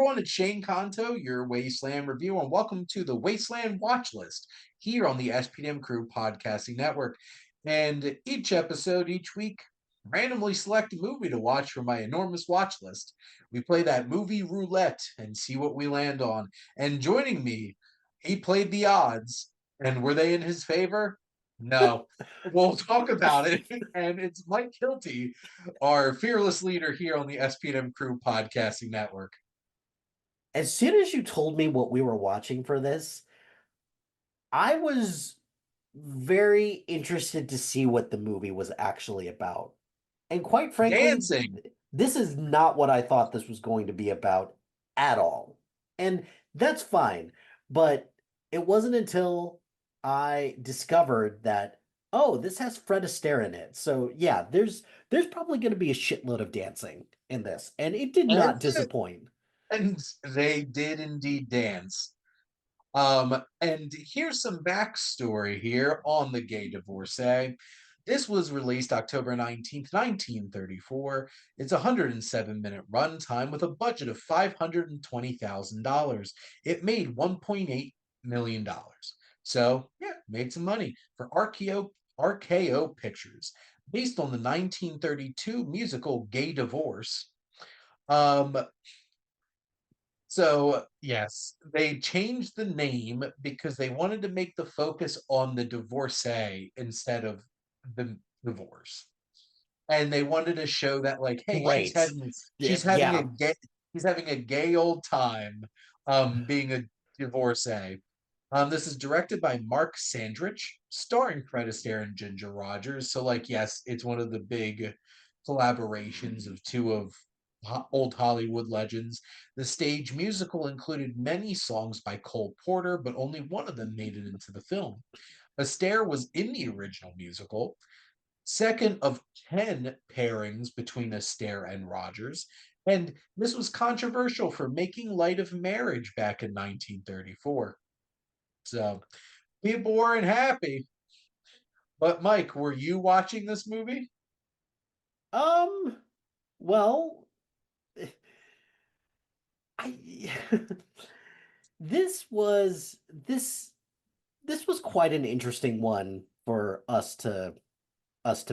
everyone, it's Shane Conto, your Wasteland reviewer, and welcome to the Wasteland Watchlist here on the SPDM Crew podcasting network. And each episode, each week, randomly select a movie to watch from my enormous watch list. We play that movie roulette and see what we land on. And joining me, he played the odds, and were they in his favor? No. We'll talk about it. And it's Mike Hilty, our fearless leader here on the SPDM Crew podcasting network. As soon as you told me what we were watching for this, I was very interested to see what the movie was actually about. And quite frankly, Dancing. this is not what I thought this was going to be about at all. And that's fine. But it wasn't until I discovered that, oh, this has Fred Astaire in it. So yeah, there's probably going to be a shitload of dancing in this. And it did not And, disappoint. and they did indeed dance. And here's some backstory here on the Gay Divorcee. This was released October 19th, 1934. It's a 107-minute runtime with a budget of $520,000. It made $1.8 million. So, yeah, made some money for RKO Pictures. Based on the 1932 musical Gay Divorce. So, yes, they changed the name because they wanted to make the focus on the divorcee instead of the divorce. And they wanted to show that, like, hey, Great. she's having a Yeah. gay she's having a gay old time being a divorcee. This is directed by Mark Sandrich, starring Fred Astaire and Ginger Rogers. So, like, yes, it's one of the big collaborations of two of old Hollywood legends. The stage musical included many songs by Cole Porter, but only one of them made it into the film. Astaire was in the original musical, second of 10 pairings between Astaire and Rogers, and this was controversial for making light of marriage back in 1934. So people weren't happy. But Mike, were you watching this movie? Um, well, I this was this this was quite an interesting one for us to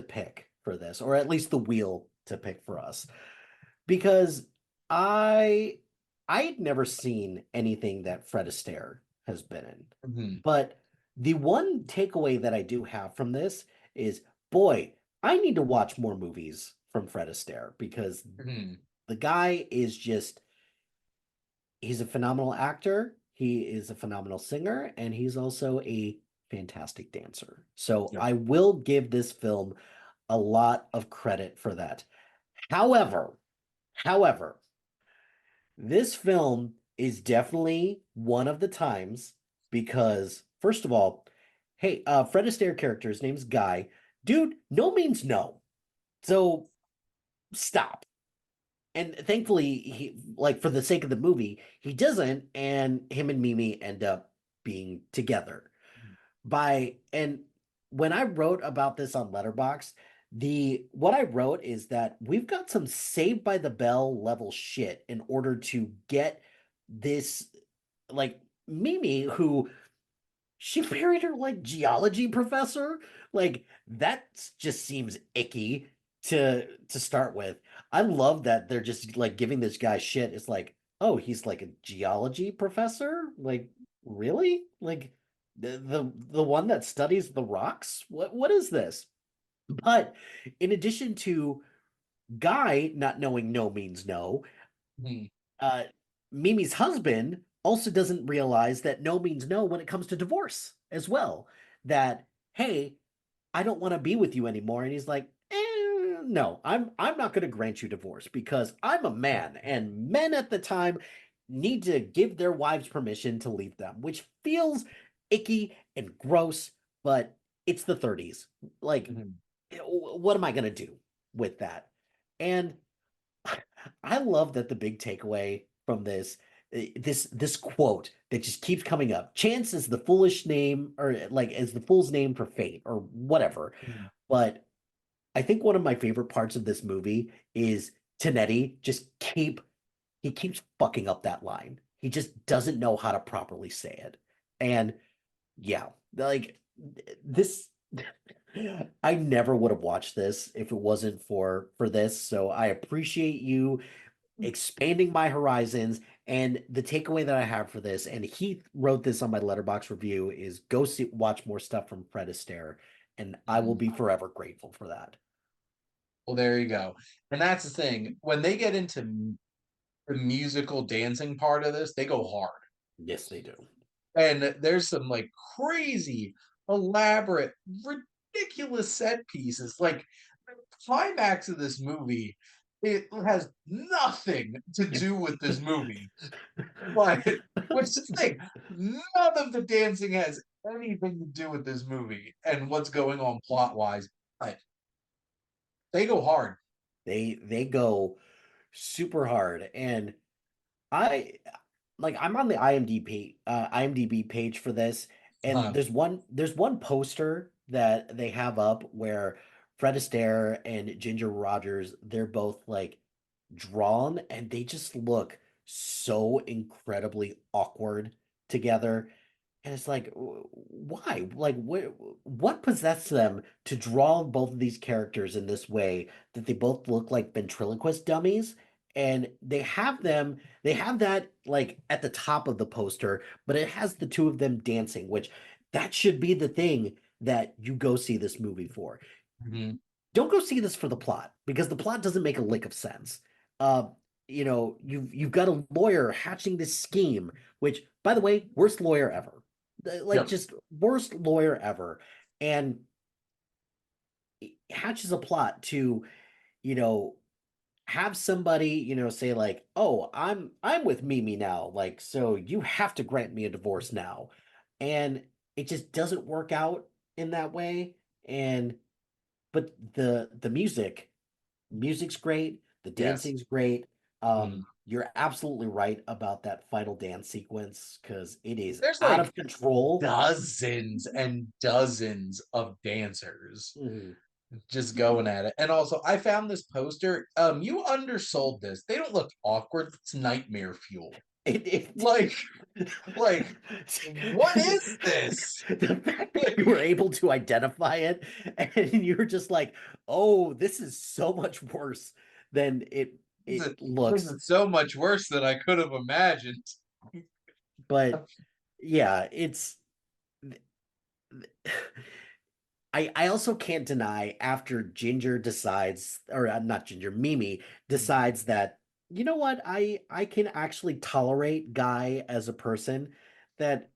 pick for this, or at least the wheel to pick for us, because I I had never seen anything that Fred Astaire has been in. Mhm, But the one takeaway that I do have from this is, boy, I need to watch more movies from Fred Astaire because mhm. the guy is just he's a phenomenal actor, he is a phenomenal singer, and he's also a fantastic dancer. So Yep. I will give this film a lot of credit for that. However, however, this film is definitely one of the times because, first of all, hey, Fred Astaire character, his name's Guy. Dude, no means no. So stop. And thankfully, he like for the sake of the movie, he doesn't, and him and Mimi end up being together. By and when I wrote about this on Letterboxd, the what I wrote is that we've got some Saved by the Bell level shit in order to get this like Mimi, who she married her like geology professor. Like that just seems icky to start with. I love that they're just like giving this guy shit. It's like, oh, he's like a geology professor? Like, really? Like the one that studies the rocks? What is this? But in addition to Guy not knowing no means no, Mhm. uh, Mimi's husband also doesn't realize that no means no when it comes to divorce as well. That, hey, I don't want to be with you anymore. And he's like, no, I'm not going to grant you divorce because I'm a man, and men at the time need to give their wives permission to leave them, which feels icky and gross, but it's the 30s. Like, Mhm. what am I going to do with that? And I love that the big takeaway from this quote that just keeps coming up. Chance is the foolish name, or like as the fool's name for fate, or whatever. Mhm. But I think one of my favorite parts of this movie is Tanetti just he keeps fucking up that line. He just doesn't know how to properly say it. And yeah, like this I never would have watched this if it wasn't for this. So I appreciate you expanding my horizons. And the takeaway that I have for this, and he wrote this on my letterbox review, is go see watch more stuff from Fred Astaire, and I will Mhm. be forever grateful for that. Well, there you go. And that's the thing. When they get into the musical dancing part of this, they go hard. Yes, they do. And there's some like crazy, elaborate, ridiculous set pieces. Like the climax of this movie, it has nothing to do with this movie. But which is the thing, none of the dancing has anything to do with this movie and what's going on plot wise. But they go hard. They go super hard, and I I'm on the IMDb page for this, and Uh, there's one poster that they have up where Fred Astaire and Ginger Rogers, they're both like drawn, and they just look so incredibly awkward together. And it's like, why? Like, what possessed them to draw both of these characters in this way that they both look like ventriloquist dummies? And they have that like at the top of the poster, but it has the two of them dancing, which that should be the thing that you go see this movie for. mhm. Don't go see this for the plot because the plot doesn't make a lick of sense. Uh, you've got a lawyer hatching this scheme, which, by the way, worst lawyer ever. Like Yep. just worst lawyer ever, and hatches a plot to, you know, have somebody, say like, "Oh, I'm with Mimi now, like, so you have to grant me a divorce now," and it just doesn't work out in that way. And but the music's great, the Yes. dancing's great. Mhm. You're absolutely right about that final dance sequence because it is There's out like of control. dozens and dozens of dancers Mhm. just going at it. And also, I found this poster. You undersold this. They don't look awkward. It's nightmare fuel. It Like, like, what is this? the fact that Like, you were able to identify it and you were just like, oh, this is so much worse than it this looks. is so much worse than I could have imagined. But yeah, it's I also can't deny after Ginger decides, or not Ginger, Mimi decides that, you know what, I can actually tolerate Guy as a person, that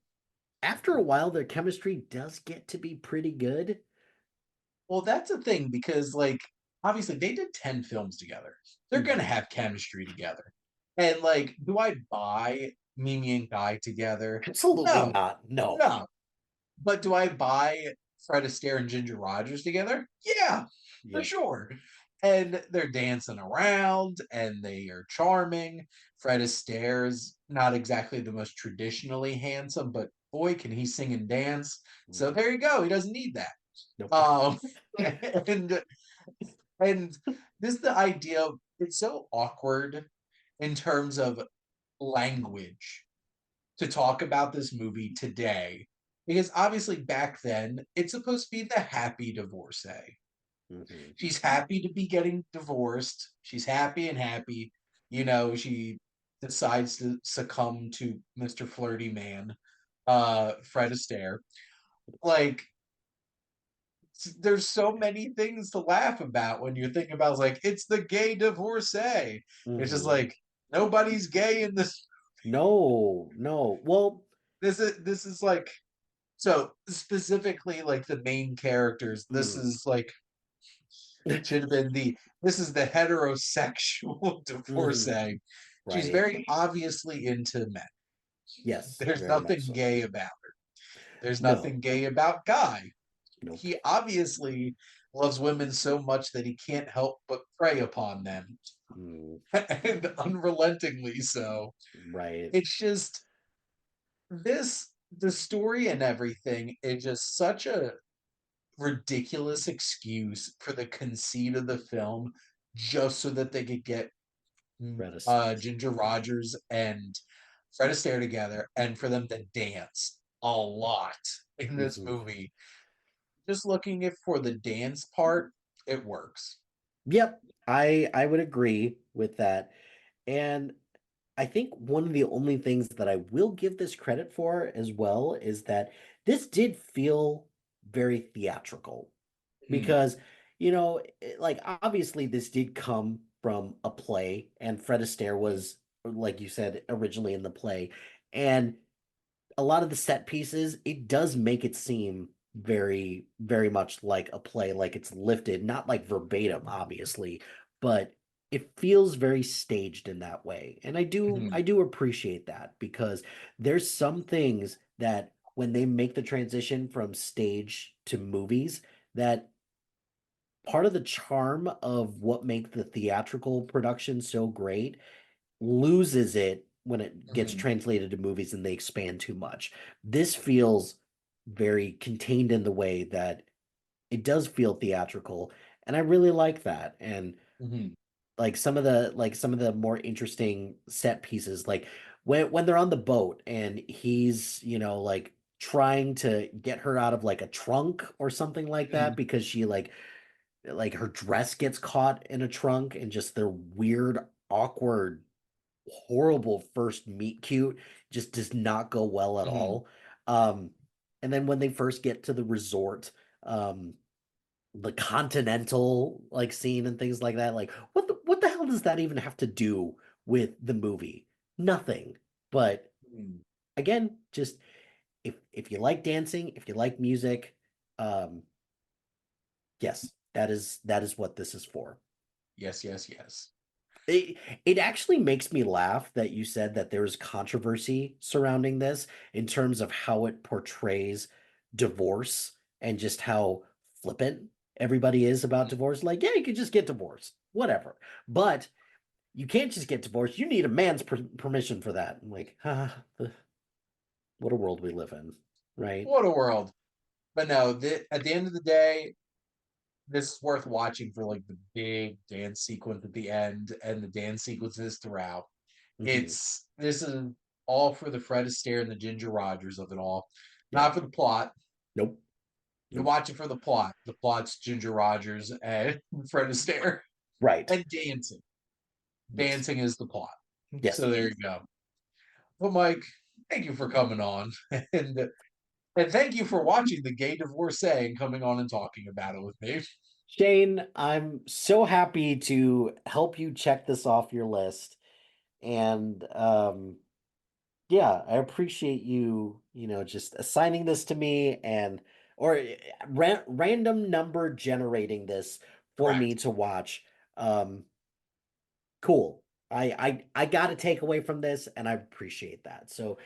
after a while their chemistry does get to be pretty good. Well, that's a thing because, like, obviously they did 10 films together. They're gonna Mhm. have chemistry together. And like, do I buy Mimi and Guy together? Absolutely No, not. No. no. But do I buy Fred Astaire and Ginger Rogers together? Yeah, for Yep. sure. And they're dancing around and they are charming. Fred Astaire's not exactly the most traditionally handsome, but boy, can he sing and dance. So Mhm. there you go. He doesn't need that. Nope. Um, and and this is the idea of it's so awkward in terms of language to talk about this movie today because obviously back then it's supposed to be the happy divorcee. Mhm. She's happy to be getting divorced. She's happy and happy. She decides to succumb to Mr. Flirty Man, Fred Astaire. Like, there's so many things to laugh about when you think about like it's the gay divorcee. It's just Mhm. like nobody's gay in this. No, no. Well, This is like so specifically like the main characters. This mm. is like should have been the this is the heterosexual Mhm. divorcee. She's Right. very obviously into men. Yes, There's very much nothing so. gay about her. There's No. nothing gay about Guy. Nope. He obviously loves women so much that he can't help but prey upon them, Mm. and unrelentingly so. Right. It's just the story and everything is just such a ridiculous excuse for the conceit of the film just so that they could get Fred Astaire. Ginger Rogers and Fred Astaire together, and for them to dance a lot in this Mhm. movie. Just looking it for the dance part, it works. Yep, I would agree with that. And I think one of the only things that I will give this credit for as well is that this did feel very theatrical Mm, because, like obviously this did come from a play, and Fred Astaire was, like you said, originally in the play. And a lot of the set pieces, it does make it seem very, very much like a play, like it's lifted, not like verbatim, obviously, but it feels very staged in that way. And I do mhm, I do appreciate that because there's some things that when they make the transition from stage to movies, that part of the charm of what makes the theatrical production so great loses it when it gets mhm, translated to movies and they expand too much. This feels very contained in the way that it does feel theatrical, and I really like that. And mhm, like some of the more interesting set pieces, like when they're on the boat and he's, like trying to get her out of like a trunk or something like that mhm, because she like her dress gets caught in a trunk and just their weird awkward horrible first meet cute just does not go well at mhm, all. And then when they first get to the resort, um, the continental like scene and things like that, like what the hell does that even have to do with the movie? Nothing. But mhm. again, just if you like dancing, if you like music, um, yes, that is what this is for. Yes, yes, yes. It it actually makes me laugh that you said that there is controversy surrounding this in terms of how it portrays divorce and just how flippant everybody is about Mhm. divorce. Like, yeah, you could just get divorced, whatever. But you can't just get divorced. You need a man's permission for that. I'm like, what a world we live in, right? What a world. But no, at the end of the day, this is worth watching for like the big dance sequence at the end and the dance sequences throughout. Hmm. This is all for the Fred Astaire and the Ginger Rogers of it all, Yep. not for the plot. Nope. You Nope. watch it for the plot. The plot's Ginger Rogers and Fred Astaire Right. and dancing. Yes. Dancing is the plot. Yes. So there you go. Well, Mike, thank you for coming on, and and thank you for watching the Gay Divorcee and coming on and talking about it with me. Shane, I'm so happy to help you check this off your list. And yeah, I appreciate you, just assigning this to me and or random number generating this for me Correct. to watch. Um, cool. I got a takeaway from this and I appreciate that. So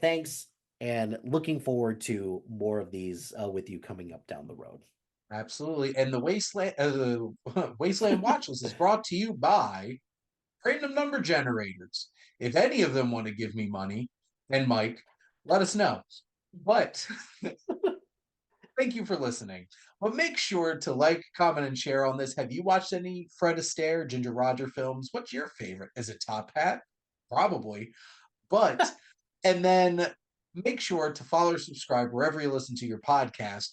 thanks and looking forward to more of these with you coming up down the road. Absolutely. And the Wasteland Watchlist is brought to you by random number generators. If any of them want to give me money, and Mike, let us know. But thank you for listening. But make sure to like, comment, and share on this. Have you watched any Fred Astaire, Ginger Roger films? What's your favorite? Is it Top Hat? Probably. But, and then make sure to follow or subscribe wherever you listen to your podcast.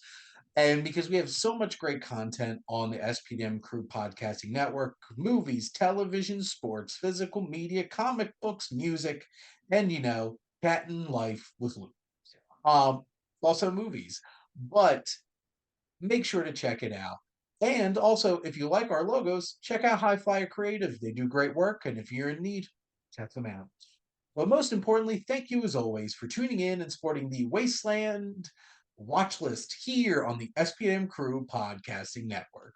And because we have so much great content on the SPDM Crew Podcasting Network, movies, television, sports, physical media, comic books, music, and cat and life with Luke. Um, Also movies. But make sure to check it out. And also, if you like our logos, check out HiFlyer Creative. They do great work, and if you're in need, check them out. But most importantly, thank you as always for tuning in and supporting the Wasteland Watchlist here on the SPM Crew Podcasting Network.